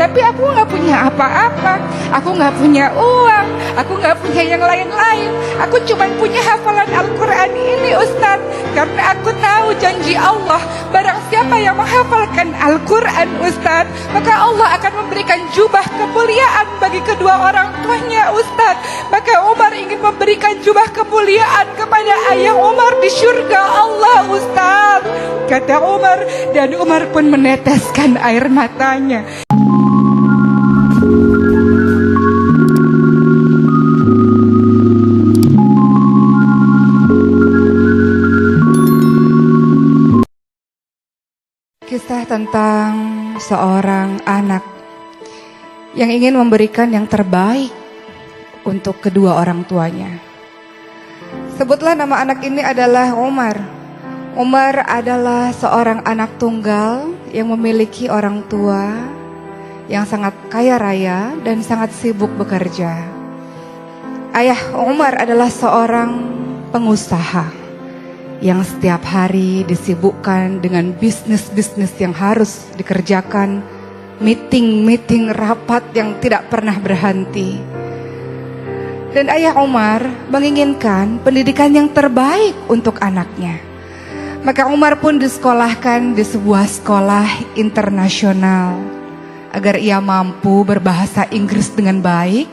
Tapi aku nggak punya apa-apa. Aku nggak punya uang. Aku nggak punya yang lain-lain. Aku cuma punya hafalan Al-Quran ini, Ustaz. Karena aku tahu janji Allah, barang siapa yang menghafalkan Al-Quran, Ustaz, maka Allah akan memberikan jubah kemuliaan bagi kedua orang tuanya, Ustaz. Maka Umar ingin memberikan jubah kemuliaan kepada ayah Umar di surga Allah, Ustaz, kata Umar. Dan Umar pun meneteskan air matanya. Kisah tentang seorang anak yang ingin memberikan yang terbaik untuk kedua orang tuanya. Sebutlah nama anak ini adalah Umar. Umar adalah seorang anak tunggal yang memiliki orang tua yang sangat kaya raya dan sangat sibuk bekerja. Ayah Umar adalah seorang pengusaha yang setiap hari disibukkan dengan bisnis-bisnis yang harus dikerjakan, meeting-meeting rapat yang tidak pernah berhenti. Dan ayah Umar menginginkan pendidikan yang terbaik untuk anaknya. Maka Umar pun disekolahkan di sebuah sekolah internasional agar ia mampu berbahasa Inggris dengan baik,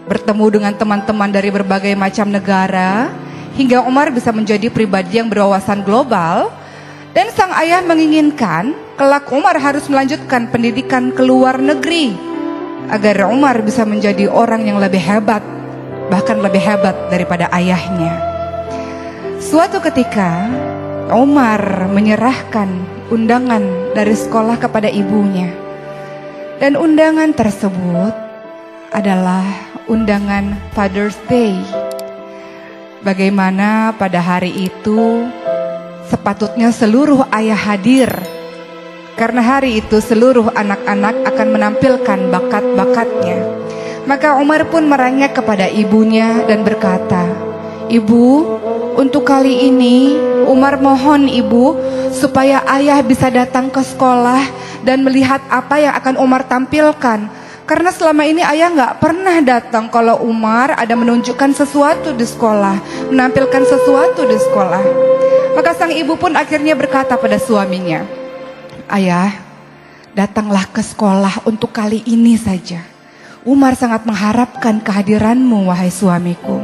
bertemu dengan teman-teman dari berbagai macam negara, hingga Umar bisa menjadi pribadi yang berwawasan global. Dan sang ayah menginginkan kelak Umar harus melanjutkan pendidikan ke luar negeri agar Umar bisa menjadi orang yang lebih hebat, bahkan lebih hebat daripada ayahnya. Suatu ketika Umar menyerahkan undangan dari sekolah kepada ibunya. Dan undangan tersebut adalah undangan Father's Day. Bagaimana pada hari itu sepatutnya seluruh ayah hadir, karena hari itu seluruh anak-anak akan menampilkan bakat-bakatnya. Maka Umar pun merengek kepada ibunya dan berkata, "Ibu, untuk kali ini Umar mohon ibu supaya ayah bisa datang ke sekolah dan melihat apa yang akan Umar tampilkan. Karena selama ini ayah nggak pernah datang kalau Umar ada menunjukkan sesuatu di sekolah, menampilkan sesuatu di sekolah." Maka sang ibu pun akhirnya berkata pada suaminya, "Ayah, datanglah ke sekolah untuk kali ini saja. Umar sangat mengharapkan kehadiranmu, wahai suamiku.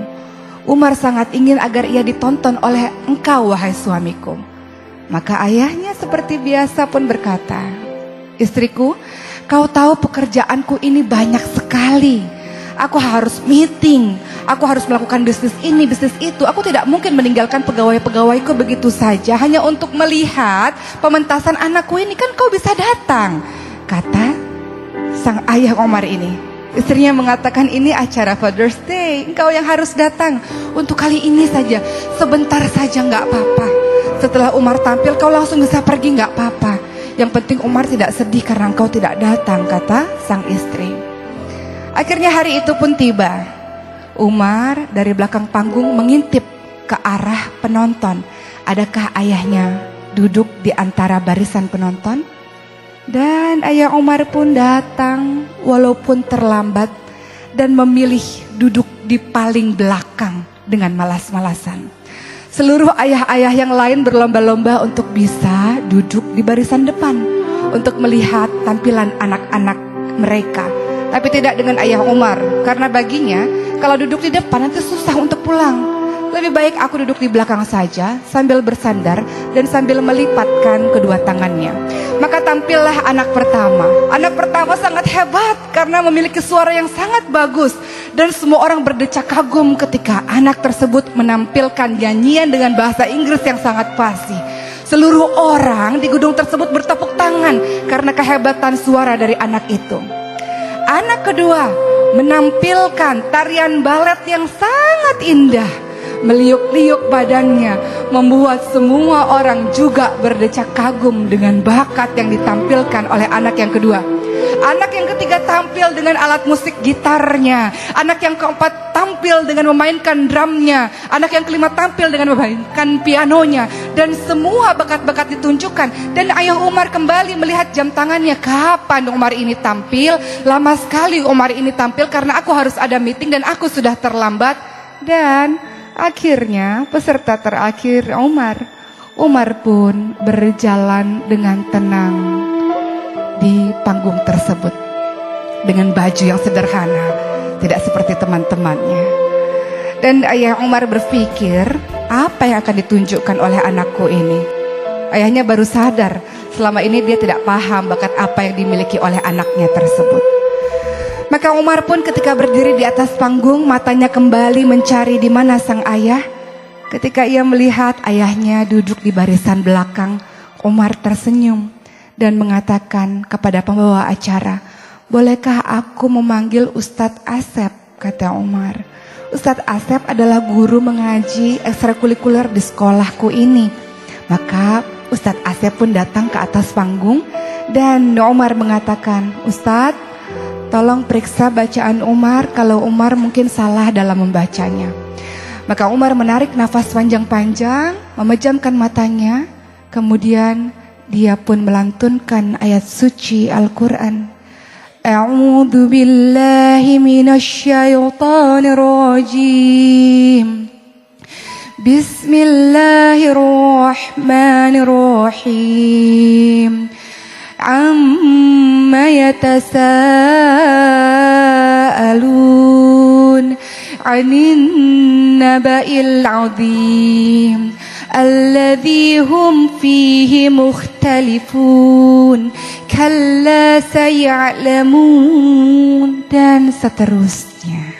Umar sangat ingin agar ia ditonton oleh engkau, wahai suamiku." Maka ayahnya seperti biasa pun berkata, "Istriku, kau tahu pekerjaanku ini banyak sekali. Aku harus meeting, aku harus melakukan bisnis ini, bisnis itu. Aku tidak mungkin meninggalkan pegawai-pegawaiku begitu saja hanya untuk melihat pementasan anakku ini. Kan kau bisa datang," kata sang ayah Umar ini. Istrinya mengatakan, "Ini acara Father's Day, engkau yang harus datang. Untuk kali ini saja, sebentar saja nggak apa-apa. Setelah Umar tampil kau langsung bisa pergi, nggak apa-apa. Yang penting Umar tidak sedih karena engkau tidak datang," kata sang istri. Akhirnya hari itu pun tiba. Umar dari belakang panggung mengintip ke arah penonton. Adakah ayahnya duduk di antara barisan penonton? Dan ayah Umar pun datang walaupun terlambat dan memilih duduk di paling belakang dengan malas-malasan. Seluruh ayah-ayah yang lain berlomba-lomba untuk bisa duduk di barisan depan untuk melihat tampilan anak-anak mereka. Tapi tidak dengan ayah Umar, karena baginya kalau duduk di depan nanti susah untuk pulang. Lebih baik aku duduk di belakang saja sambil bersandar dan sambil melipatkan kedua tangannya. Maka tampillah anak pertama. Anak pertama sangat hebat karena memiliki suara yang sangat bagus. Dan semua orang berdecak kagum ketika anak tersebut menampilkan nyanyian dengan bahasa Inggris yang sangat fasih. Seluruh orang di gedung tersebut bertepuk tangan karena kehebatan suara dari anak itu. Anak kedua menampilkan tarian balet yang sangat indah. Meliuk-liuk badannya, membuat semua orang juga berdecak kagum dengan bakat yang ditampilkan oleh anak yang kedua. Anak yang ketiga tampil dengan alat musik gitarnya. Anak yang keempat tampil dengan memainkan drumnya. Anak yang kelima tampil dengan memainkan pianonya. Dan semua bakat-bakat ditunjukkan. Dan Ayah Umar kembali melihat jam tangannya. Kapan Umar ini tampil? Lama sekali Umar ini tampil karena aku harus ada meeting dan aku sudah terlambat. Dan akhirnya peserta terakhir Umar. Umar pun berjalan dengan tenang di panggung tersebut dengan baju yang sederhana, tidak seperti teman-temannya. Dan Ayah Umar berpikir, apa yang akan ditunjukkan oleh anakku ini? Ayahnya baru sadar, selama ini dia tidak paham bakat apa yang dimiliki oleh anaknya tersebut. Maka Umar pun ketika berdiri di atas panggung, matanya kembali mencari di mana sang ayah. Ketika ia melihat ayahnya duduk di barisan belakang, Umar tersenyum dan mengatakan kepada pembawa acara, "Bolehkah aku memanggil Ustadz Asep?" kata Umar. Ustadz Asep adalah guru mengaji ekstrakurikuler di sekolahku ini. Maka Ustadz Asep pun datang ke atas panggung dan Umar mengatakan, "Ustadz, tolong periksa bacaan Umar kalau Umar mungkin salah dalam membacanya." Maka Umar menarik nafas panjang-panjang, memejamkan matanya, kemudian dia pun melantunkan ayat suci Al-Quran. A'udzu billahi minasyaitonir rajim. Bismillahirrahmanirrahim. Amma yatasaalun 'anin naba'il 'adzim. الذي هم فيه مختلفون كلا سيعلمون, dan seterusnya.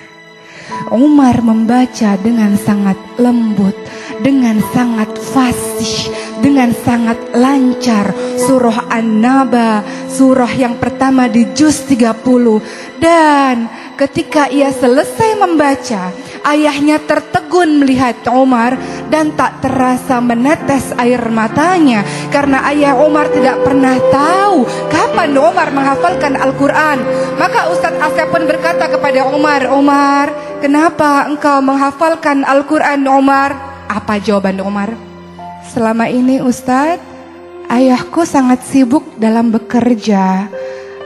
Umar membaca dengan sangat lembut, dengan sangat fasih, dengan sangat lancar surah An-Naba, surah yang pertama di juz 30. Dan ketika ia selesai membaca, ayahnya tertegun melihat Umar dan tak terasa menetes air matanya karena ayah Umar tidak pernah tahu kapan Umar menghafalkan Al-Quran. Maka Ustadz Asep pun berkata kepada Umar, "Umar, kenapa engkau menghafalkan Al-Quran, Umar?" Apa jawaban Umar? "Selama ini Ustadz, ayahku sangat sibuk dalam bekerja.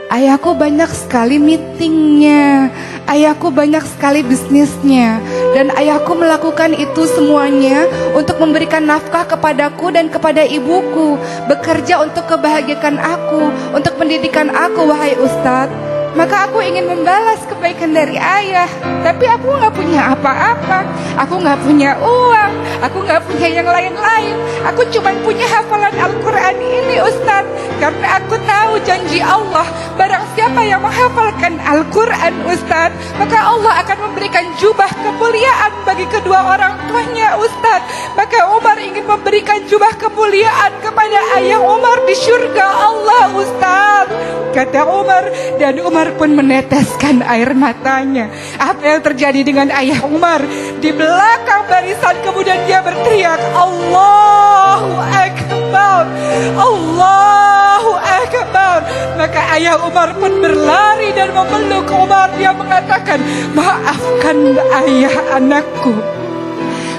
Ayahku banyak sekali meetingnya, ayahku banyak sekali bisnisnya, dan ayahku melakukan itu semuanya untuk memberikan nafkah kepadaku dan kepada ibuku, bekerja untuk kebahagiaan aku, untuk pendidikan aku, wahai Ustadz. Maka aku ingin membalas kebaikan dari ayah, tapi aku gak punya apa-apa. Aku gak punya uang, aku gak punya yang lain-lain. Aku cuma punya hafalan Al-Quran ini, Ustadz. Karena aku tahu janji Allah, barang siapa yang menghafalkan Al-Quran, Ustadz, maka Allah akan memberikan jubah kemuliaan bagi kedua orang tuanya, Ustadz. Maka Umar ingin memberikan jubah kemuliaan kepada ayah Umar di surga Allah, Ustadz," kata Umar. Dan Umar pun meneteskan air matanya. Apa yang terjadi dengan ayah Umar? Di belakang barisan kemudian dia berteriak, "Allahu Akbar, Allahu Akbar." Maka ayah Umar pun berlari dan memeluk Umar. Dia mengatakan, "Maafkan ayah anakku,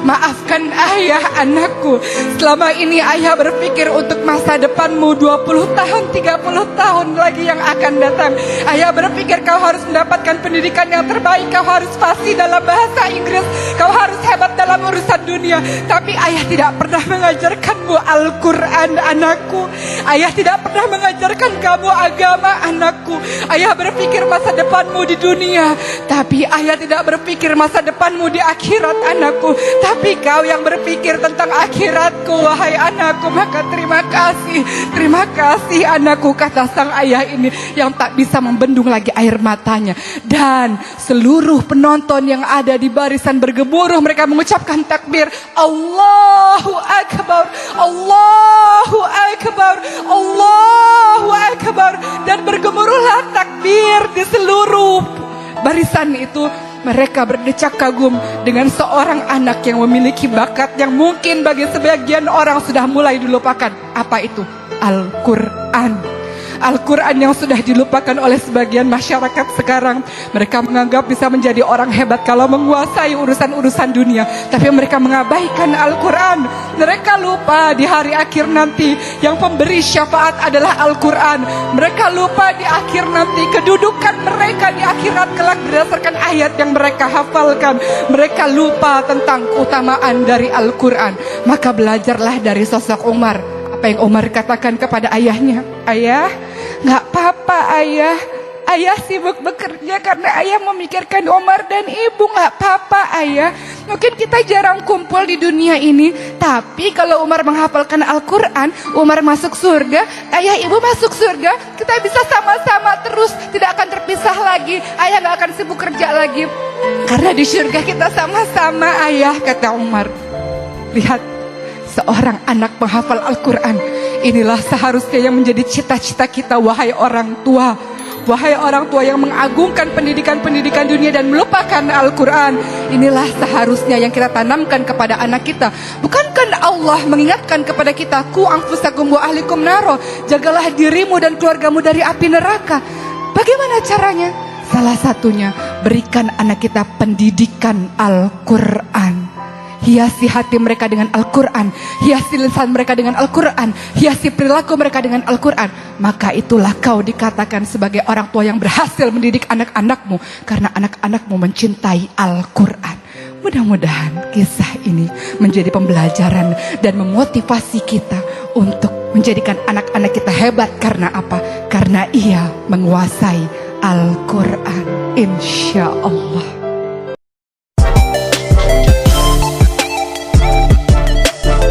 maafkan ayah anakku. Selama ini ayah berpikir untuk masa depanmu 20 tahun, 30 tahun lagi yang akan datang. Ayah berpikir kau harus mendapatkan pendidikan yang terbaik, kau harus fasih dalam bahasa Inggris, kau harus hebat dalam urusan dunia. Tapi ayah tidak pernah mengajarkanmu Al-Quran, anakku. Ayah tidak pernah mengajarkan kamu agama, anakku. Ayah berpikir masa depanmu di dunia, tapi ayah tidak berpikir masa depanmu di akhirat, anakku. Tapi kau yang berpikir tentang akhiratku, wahai anakku. Maka terima kasih anakku," kata sang ayah ini yang tak bisa membendung lagi air matanya. Dan seluruh penonton yang ada di barisan bergemuruh, mereka mengucapkan takbir, "Allahu Akbar, Allahu Akbar, Allahu Akbar." Dan bergemuruhlah takbir di seluruh barisan itu. mereka berdecak kagum dengan seorang anak yang memiliki bakat yang mungkin bagi sebagian orang sudah mulai dilupakan. Apa itu? Al-Quran. Al-Quran yang sudah dilupakan oleh sebagian masyarakat sekarang. Mereka menganggap bisa menjadi orang hebat kalau menguasai urusan-urusan dunia, tapi mereka mengabaikan Al-Quran. Mereka lupa di hari akhir nanti yang pemberi syafaat adalah Al-Quran. Mereka lupa di akhir nanti kedudukan mereka di akhirat kelak berdasarkan ayat yang mereka hafalkan. Mereka lupa tentang keutamaan dari Al-Quran. Maka belajarlah dari sosok Umar. Apa yang Umar katakan kepada ayahnya? Ayah, gak apa-apa ayah. Ayah sibuk bekerja karena ayah memikirkan Umar dan ibu. Gak apa-apa ayah. Mungkin kita jarang kumpul di dunia ini, tapi kalau Umar menghafalkan Al-Quran, Umar masuk surga, ayah ibu masuk surga. Kita bisa sama-sama terus, tidak akan terpisah lagi. Ayah gak akan sibuk kerja lagi, karena di surga kita sama-sama ayah, kata Umar. Lihat, seorang anak menghafal Al-Quran. Inilah seharusnya yang menjadi cita-cita kita, wahai orang tua. Wahai orang tua yang mengagungkan pendidikan-pendidikan dunia dan melupakan Al-Quran. Inilah seharusnya yang kita tanamkan kepada anak kita. Bukankah Allah mengingatkan kepada kita, Ku anfusakum wa ahlikum naro, jagalah dirimu dan keluargamu dari api neraka. Bagaimana caranya? Salah satunya, berikan anak kita pendidikan Al-Quran. Hiasi hati mereka dengan Al-Quran, hiasi lisan mereka dengan Al-Quran, hiasi perilaku mereka dengan Al-Quran. Maka itulah kau dikatakan sebagai orang tua yang berhasil mendidik anak-anakmu, karena anak-anakmu mencintai Al-Quran. Mudah-mudahan kisah ini menjadi pembelajaran dan memotivasi kita untuk menjadikan anak-anak kita hebat. Karena apa? Karena ia menguasai Al-Quran. Insya Allah.